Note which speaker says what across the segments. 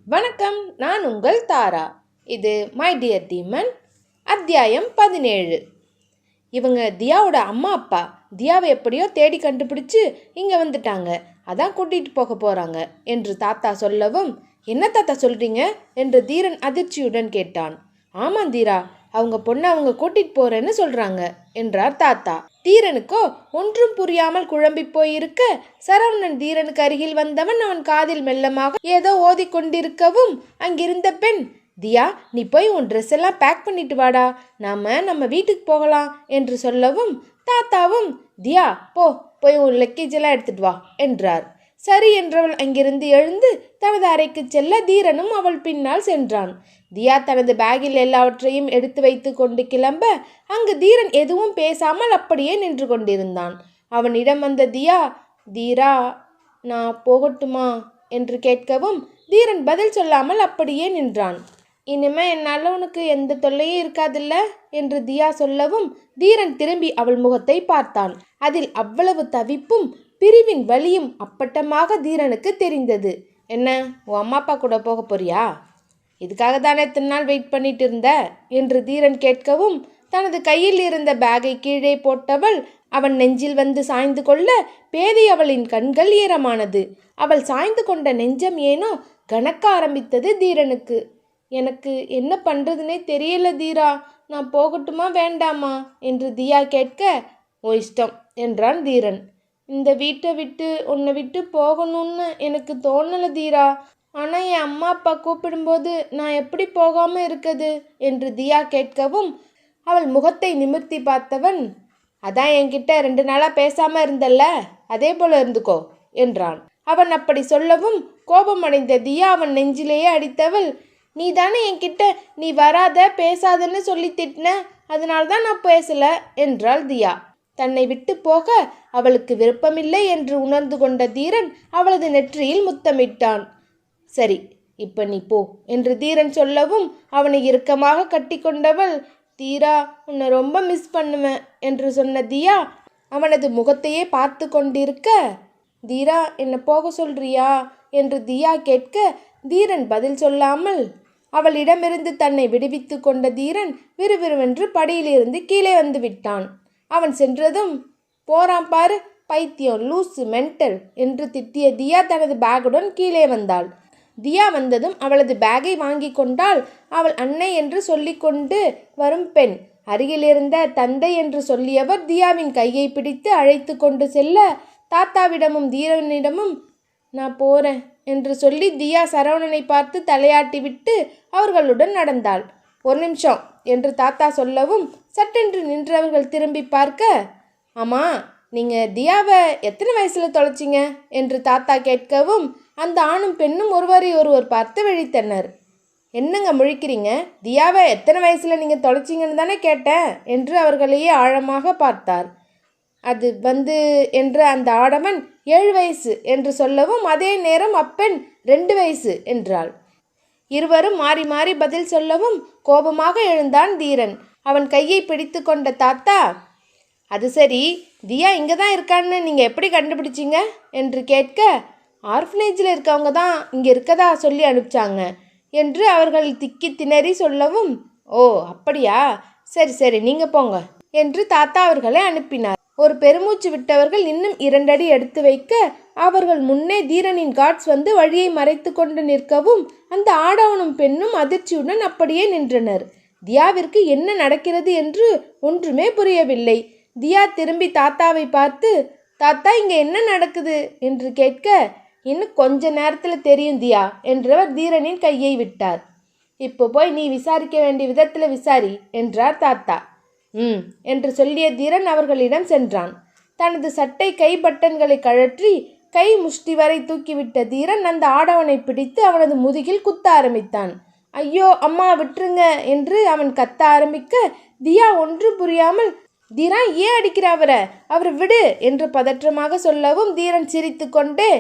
Speaker 1: வணக்கம், நான் உங்கள் தாரா. இது மை டியர் டீமன், அத்தியாயம் 17. இவங்க தியாவோட அம்மா அப்பா. தியாவை எப்படியோ தேடி கண்டுபிடிச்சு இங்கே வந்துட்டாங்க. அதான் கூட்டிகிட்டு போக போகிறாங்க என்று தாத்தா சொல்லவும், என்ன தாத்தா சொல்கிறீங்க என்று தீரன் அதிர்ச்சியுடன் கேட்டான். ஆமாம் தீரா, அவங்க பொண்ணை அவங்க கூட்டிகிட்டு போகிறேன்னு சொல்கிறாங்க என்றார் தாத்தா. தீரனுக்கோ ஒன்றும் புரியாமல் குழம்பி போயிருக்க, சரவணன் தீரனுக்கு அருகில் வந்தவன் அவன் காதில் மெல்லமாக ஏதோ ஓதிக்கொண்டிருக்கவும், அங்கிருந்த பெண், தியா நீ போய் உன் ட்ரெஸ் எல்லாம் பேக் பண்ணிட்டு வாடா, நம்ம வீட்டுக்கு போகலாம் என்று சொல்லவும், தாத்தாவும் தியா போய் உன் லக்கேஜ் எல்லாம் எடுத்துட்டு வா என்றார். சரி என்றவள் அங்கிருந்து எழுந்து தனது அறைக்கு செல்ல தீரனும் அவள் பின்னால் சென்றான். தியா தனது பேக்கில் எல்லாவற்றையும் எடுத்து வைத்து கொண்டு கிளம்ப, அங்கு தீரன் எதுவும் பேசாமல் அப்படியே நின்று கொண்டிருந்தான். அவனிடம் வந்த தீரா நான் போகட்டுமா என்று கேட்கவும், தீரன் பதில் சொல்லாமல் அப்படியே நின்றான். இனிமே என்னால் உனக்கு எந்த தொல்லையும் இருக்காதில்ல என்று தியா சொல்லவும், தீரன் திரும்பி அவள் முகத்தை பார்த்தான். அதில் அவ்வளவு தவிப்பும் பிரிவின் வலியும் அப்பட்டமாக தீரனுக்கு தெரிந்தது. என்ன, உன் அம்மா அப்பா கூட போக போறியா? இதுக்காக தானே இத்தனை நாள் வெயிட் பண்ணிட்டு இருந்த என்று தீரன் கேட்கவும், தனது கையில் இருந்த பேக்கை கீழே போட்டவள் அவன் நெஞ்சில் வந்து சாய்ந்து கொள்ள, பேதை அவளின் கண்கள் ஈரமானது. அவள் சாய்ந்து கொண்ட நெஞ்சம் ஏனோ கணக்க ஆரம்பித்தது தீரனுக்கு. எனக்கு என்ன பண்ணுறதுனே தெரியல தீரா, நான் போகட்டுமா வேண்டாமா என்று தியா கேட்க, ஓ இஷ்டம் என்றான் தீரன். இந்த வீட்டை விட்டு உன்னை விட்டு போகணும்னு எனக்கு தோணலை தீரா, ஆனால் என் அம்மா அப்பா கூப்பிடும்போது நான் எப்படி போகாமல் இருக்குது என்று தியா கேட்கவும், அவள் முகத்தை நிமிர்த்தி பார்த்தவன், அதான் என்கிட்ட 2 நாளாக பேசாமல் இருந்தல்ல, அதே போல இருந்துக்கோ என்றான். அவன் அப்படி சொல்லவும் கோபமடைந்த தியா அவன் நெஞ்சிலேயே அடித்தவள், நீ தானே என்கிட்ட நீ வராத பேசாதன்னு சொல்லி திட்டின, அதனால்தான் நான் பேசல என்றாள் தியா. தன்னை விட்டு போக அவளுக்கு விருப்பமில்லை என்று உணர்ந்து கொண்ட தீரன் அவளது நெற்றியில் முத்தமிட்டான். சரி, இப்ப நீ போ என்று தீரன் சொல்லவும், அவனை இறுக்கமாக கட்டி கொண்டவள், தீரா உன்னை ரொம்ப மிஸ் பண்ணுவேன் என்று சொன்ன தியா அவனது முகத்தையே பார்த்து கொண்டிருக்க, தீரா என்ன போக சொல்றியா என்று தியா கேட்க, தீரன் பதில் சொல்லாமல் அவளிடமிருந்து தன்னை விடுவித்து கொண்ட தீரன் விறுவிறுவென்று படியிலிருந்து கீழே வந்து விட்டான். அவன் சென்றதும், போறான் பாரு பைத்தியம், லூசு, மென்டல் என்று திட்டிய தியா தனது பேக்குடன் கீழே வந்தாள். தியா வந்ததும் அவளது பேக்கை வாங்கி கொண்டாள். அவள் அன்னை என்று சொல்லிக்கொண்டு வரும் பெண். அருகிலிருந்த தந்தை என்று சொல்லியவர் தியாவின் கையை பிடித்து அழைத்து கொண்டு செல்ல, தாத்தாவிடமும் தீரனிடமும் நான் போறேன் என்று சொல்லி தியா சரவணனை பார்த்து தலையாட்டி விட்டு அவர்களுடன் நடந்தாள். ஒரு நிமிஷம் என்று தாத்தா சொல்லவும், சட்டென்று நின்றவர்கள் திரும்பி பார்க்க, ஆமாம் நீங்கள் தியாவை எத்தனை வயசில் தொலைச்சிங்க என்று தாத்தா கேட்கவும், அந்த ஆணும் பெண்ணும் ஒருவர் பார்த்து விழித்தனர். என்னங்க முழிக்கிறீங்க, தியாவை எத்தனை வயசில் நீங்கள் தொலைச்சிங்கன்னு தானே கேட்டேன் என்று அவர்களையே ஆழமாக பார்த்தார். அது என்று அந்த ஆடவன் 7 வயசு என்று சொல்லவும், அதே நேரம் அப்பெண் 2 வயசு என்றாள். இருவரும் மாறி மாறி பதில் சொல்லவும் கோபமாக எழுந்தான் தீரன். அவன் கையை பிடித்து கொண்ட தாத்தா, அது சரி, தியா இங்கே தான் இருக்கான்னு நீங்கள் எப்படி கண்டுபிடிச்சிங்க என்று கேட்க, ஆர்ஃபனேஜில் இருக்கவங்க தான் இங்கே இருக்கதா சொல்லி அனுப்பிச்சாங்க என்று அவர்கள் திக்கி திணறி சொல்லவும், ஓ அப்படியா, சரி நீங்கள் போங்க என்று தாத்தா அவர்களை அனுப்பினார். ஒரு பெருமூச்சு விட்டவர்கள் இன்னும் 2 அடி எடுத்து வைக்க, அவர்கள் முன்னே தீரனின் கார்ட்ஸ் வந்து வழியை மறைத்து கொண்டு நிற்கவும், அந்த ஆடவனும் பெண்ணும் அதிர்ச்சியுடன் அப்படியே நின்றனர். தியாவிற்கு என்ன நடக்கிறது என்று ஒன்றுமே புரியவில்லை. தியா திரும்பி தாத்தாவை பார்த்து, தாத்தா இங்கே என்ன நடக்குது என்று கேட்க, இன்னும் கொஞ்ச நேரத்தில் தெரியும் தியா என்றவர் தீரனின் கையை விட்டார். இப்போ போய் நீ விசாரிக்க வேண்டிய விதத்தில் விசாரி என்றார் தாத்தா. என்று சொல்லிய தீரன் அவர்களிடம் சென்றான். தனது சட்டை கை பட்டன்களை கழற்றி கை முஷ்டி வரை தூக்கிவிட்ட தீரன் அந்த ஆடவனை பிடித்து அவனது முதுகில் குத்த ஆரம்பித்தான். ஐயோ அம்மா விட்டுருங்க என்று அவன் கத்த ஆரம்பிக்க, தியா ஒன்று புரியாமல், தீரா ஏன் அடிக்கிற அவரை விடு என்று பதற்றமாக சொல்லவும், தீரன் சிரித்து கொண்டே,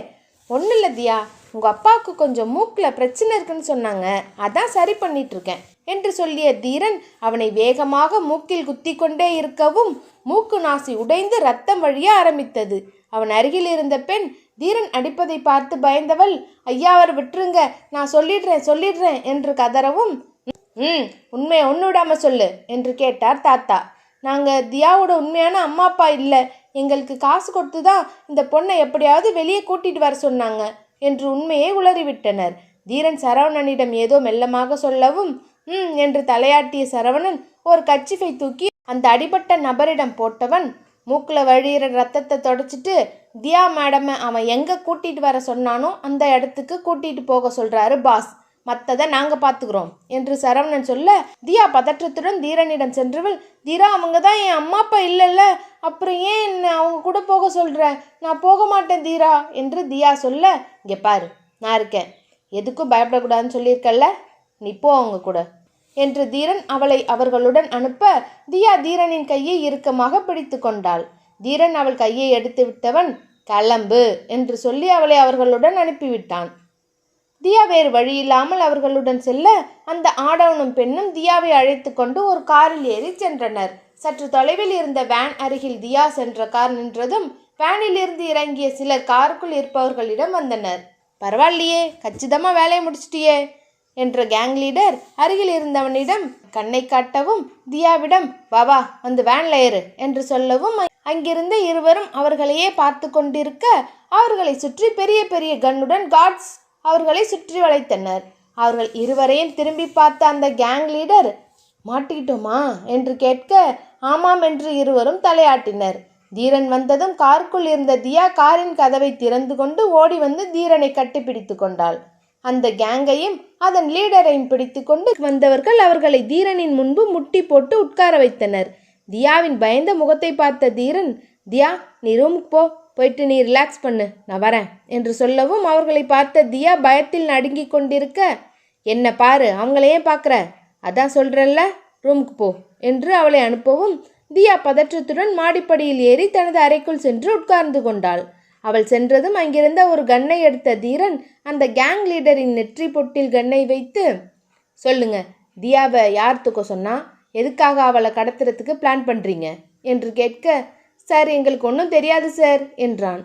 Speaker 1: ஒன்றும் இல்லை தியா, உங்கள் அப்பாவுக்கு கொஞ்சம் மூக்கில் பிரச்சனை இருக்குன்னு சொன்னாங்க, அதான் சரி பண்ணிட்டு இருக்கேன் என்று சொல்லிய தீரன் அவனை வேகமாக மூக்கில் குத்தி கொண்டே இருக்கவும், மூக்கு நாசி உடைந்து ரத்தம் வழிய ஆரம்பித்தது. அவன் அருகில் இருந்த பெண், தீரன் அடிப்பதை பார்த்து பயந்தவள், ஐயா அவர் விட்டுருங்க, நான் சொல்லிடுறேன் என்று கதறவும், உண்மையை ஒன்று விடாம சொல்லு என்று கேட்டார் தாத்தா. நாங்கள் தியாவோட உண்மையான அம்மா அப்பா இல்லை, எங்களுக்கு காசு கொடுத்து தான் இந்த பொண்ணை எப்படியாவது வெளியே கூட்டிட்டு வர சொன்னாங்க என்று உண்மையை உளறிவிட்டனர். தீரன் சரவணனிடம் ஏதோ மெல்லமாக சொல்லவும், என்று தலையாட்டிய சரவணன் ஒரு கச்சிஃபை தூக்கி அந்த அடிபட்ட நபரிடம் போட்டவன், மூக்கில் வழியிற ரத்தத்தை தொடச்சிட்டு, தியா மேடமை அவன் எங்கே கூட்டிகிட்டு வர சொன்னானோ அந்த இடத்துக்கு கூட்டிகிட்டு போக சொல்கிறாரு பாஸ், மற்றதை நாங்கள் பார்த்துக்குறோம் என்று சரவணன் சொல்ல, தியா பதற்றத்துடன் தீரனிடம் சென்றவள், தீரா அவங்க தான் என் அம்மா அப்பா இல்லைல்ல, அப்புறம் ஏன் என்ன அவங்க கூட போக சொல்கிறேன், நான் போக மாட்டேன் தீரா என்று தியா சொல்ல, இங்கே பாரு நான் இருக்கேன், எதுக்கும் பயப்படக்கூடாதுன்னு சொல்லியிருக்கல்ல, நீ போ அவங்க கூட என்று தீரன் அவளை அவர்களுடன் அனுப்ப, தியா தீரனின் கையை இறுக்கமாக பிடித்து கொண்டாள். தீரன் அவள் கையை எடுத்து விட்டவன், கிளம்பு என்று சொல்லி அவளை அவர்களுடன் அனுப்பிவிட்டான். தியா வேறு வழியில்லாமல் அவர்களுடன் செல்ல, அந்த ஆடவனும் பெண்ணும் தியாவை அழைத்து கொண்டு ஒரு காரில் ஏறி சென்றனர். சற்று தொலைவில் இருந்த வேன் அருகில் தியா சென்ற கார் நின்றதும் வேனில் இருந்து இறங்கிய சிலர் காருக்குள் இருப்பவர்களிடம் வந்தனர். பரவாயில்லையே, கச்சிதமா வேலையை முடிச்சிட்டியே என்ற கேங் லீடர் அருகில் இருந்தவனிடம் கண்ணை காட்டவும், தியாவிடம் வா வந்து வேன்ல ஏறு என்று சொல்லவும், அங்கிருந்த இருவரும் அவர்களையே பார்த்து கொண்டிருக்க, அவர்களை சுற்றி பெரிய பெரிய கன்னுடன் கார்ட்ஸ் அவர்களை சுற்றி வளைத்தனர். அவர்கள் இருவரையும் திரும்பி பார்த்த அந்த கேங் லீடர், மாட்டிக்கிட்டோமா என்று கேட்க, ஆமாம் என்று இருவரும் தலையாட்டினர். தீரன் வந்ததும் காருக்குள் இருந்த தியா காரின் கதவை திறந்து கொண்டு ஓடி வந்து தீரனை கட்டிப்பிடித்து கொண்டாள். அந்த கேங்கையும் அதன் லீடரையும் பிடித்து கொண்டு வந்தவர்கள் அவர்களை தீரனின் முன்பு முட்டி போட்டு உட்கார வைத்தனர். தியாவின் பயந்த முகத்தை பார்த்த தீரன், தியா நீ ரூமுக்கு போயிட்டு நீ ரிலாக்ஸ் பண்ணு, நான் வரேன் என்று சொல்லவும், அவர்களை பார்த்த தியா பயத்தில் நடுங்கி கொண்டிருக்க, என்ன பாரு அவங்களையே பார்க்குற, அதான் சொல்கிறல்ல ரூமுக்கு போ என்று அவளை அனுப்பவும், தியா பதற்றத்துடன் மாடிப்படியில் ஏறி தனது அறைக்குள் சென்று உட்கார்ந்து கொண்டாள். அவள் சென்றதும் அங்கிருந்த ஒரு கன்னை எடுத்த தீரன் அந்த கேங் லீடரின் நெற்றி பொட்டில் கன்னை வைத்து, சொல்லுங்க தியாவை யார் தூக்க சொன்னா, எதுக்காக அவளை கடத்துறதுக்கு பிளான் பண்ணுறீங்க என்று கேட்க, சார் எங்களுக்கு ஒன்றும் தெரியாது சார் என்றான்.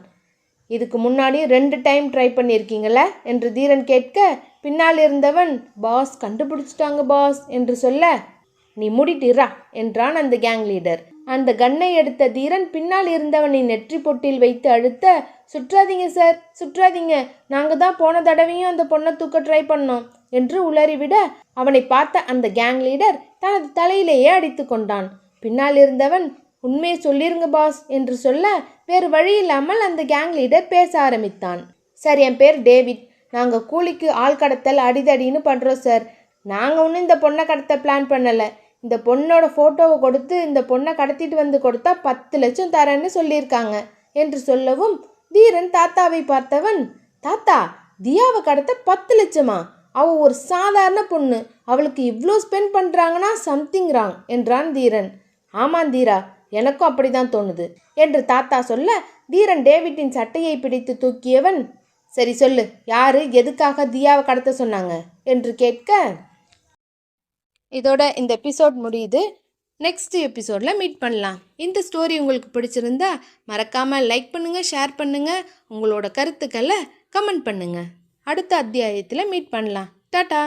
Speaker 1: இதுக்கு முன்னாடி 2 டைம் ட்ரை பண்ணியிருக்கீங்கள என்று தீரன் கேட்க, பின்னால் இருந்தவன், பாஸ் கண்டுபிடிச்சிட்டாங்க பாஸ் என்று சொல்ல, நீ மூடிட்டிரா என்றான் அந்த கேங் லீடர். அந்த கன்னை எடுத்த தீரன் பின்னால் இருந்தவனின் நெற்றி பொட்டில் வைத்து அழுத்த, சுற்றாதீங்க சார் சுற்றாதீங்க, நாங்கள் தான் போன தடவையும் அந்த பொண்ணை தூக்க ட்ரை பண்ணோம் என்று உளறிவிட, அவனை பார்த்த அந்த கேங் லீடர் தனது தலையிலேயே அடித்து கொண்டான். பின்னால் இருந்தவன், உண்மையை சொல்லிருங்க பாஸ் என்று சொல்ல, வேறு வழி இல்லாமல் அந்த கேங் லீடர் பேச ஆரம்பித்தான். சார் என் பேர் டேவிட், நாங்கள் கூலிக்கு ஆள் கடத்தல் அடிதடின்னு பண்ணுறோம் சார், நாங்கள் ஒன்றும் இந்த பொண்ணை கடத்த பிளான் பண்ணலை, இந்த பொண்ணோட ஃபோட்டோவை கொடுத்து இந்த பொண்ணை கடத்திட்டு வந்து கொடுத்தா 10 லட்சம் தரேன்னு சொல்லியிருக்காங்க என்று சொல்லவும், தீரன் தாத்தாவை பார்த்தவன், தாத்தா தியாவை கடத்த 10 லட்சமா, அவள் ஒரு சாதாரண பொண்ணு, அவளுக்கு இவ்வளோ ஸ்பெண்ட் பண்ணுறாங்கன்னா சம்திங் ராங் என்றான் தீரன். ஆமாம் தீரா, எனக்கும் அப்படிதான் தோணுது என்று தாத்தா சொல்ல, தீரன் டேவிட்டின் சட்டையை பிடித்து தூக்கியவன், சரி சொல்லு, யாரு எதுக்காக தியாவை கடத்த சொன்னாங்க என்று கேட்க, இதோட இந்த எபிசோட் முடியுது. நெக்ஸ்ட் எபிசோடில் மீட் பண்ணலாம். இந்த ஸ்டோரி உங்களுக்கு பிடிச்சிருந்தா மறக்காமல் லைக் பண்ணுங்கள், ஷேர் பண்ணுங்கள், உங்களோட கருத்துக்களை கமெண்ட் பண்ணுங்கள். அடுத்த அத்தியாயத்தில் மீட் பண்ணலாம். டாடா.